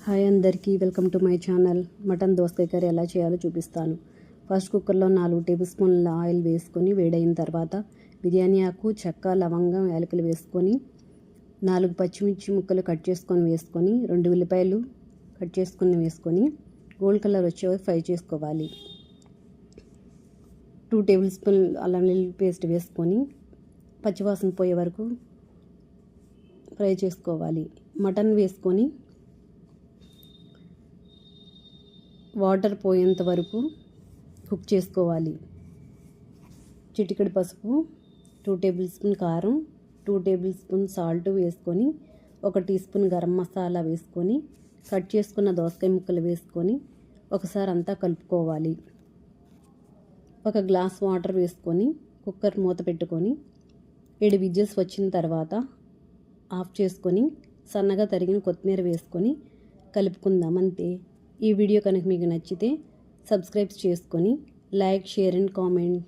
Hi అందరికీ welcome to my channel. Mutton దోసకాయ curry ఎలా చేయాలో చూపిస్తాను. ఫస్ట్ కుక్కర్లో 4 టేబుల్ స్పూన్ల ఆయిల్ వేసుకొని వేడైన తర్వాత బిర్యానీ ఆకు, చెక్క, లవంగం, యాలకులు వేసుకొని 4 పచ్చిమిర్చి ముక్కలు కట్ చేసుకొని వేసుకొని 2 ఉల్లిపాయలు కట్ చేసుకొని వేసుకొని గోల్డ్ కలర్ వచ్చే వరకు ఫ్రై చేసుకోవాలి. 2 టేబుల్ స్పూన్ అల్లం వెల్లుల్లి పేస్ట్ వేసుకొని పచ్చివాసన పోయే వరకు ఫ్రై చేసుకోవాలి. మటన్ వేసుకొని వాటర్ పోయేంత వరకు కుక్ చేసుకోవాలి. చిటికెడు పసుపు, 2 టేబుల్ స్పూన్ కారం, 2 టేబుల్ స్పూన్ సాల్ట్ వేసుకొని 1 టీ స్పూన్ గరం మసాలా వేసుకొని కట్ చేసుకున్న దోసకాయ ముక్కలు వేసుకొని ఒకసారి అంతా కలుపుకోవాలి. 1 గ్లాస్ వాటర్ వేసుకొని కుక్కర్ మూత పెట్టుకొని 7 విజిల్స్ వచ్చిన తర్వాత ఆఫ్ చేసుకొని సన్నగా తరిగిన కొత్తిమీర వేసుకొని కలుపుకుందాం. అంతే. ఈ వీడియో కనుక మీకు నచ్చితే సబ్స్క్రైబ్ చేసుకొని లైక్, షేర్ అండ్ కామెంట్.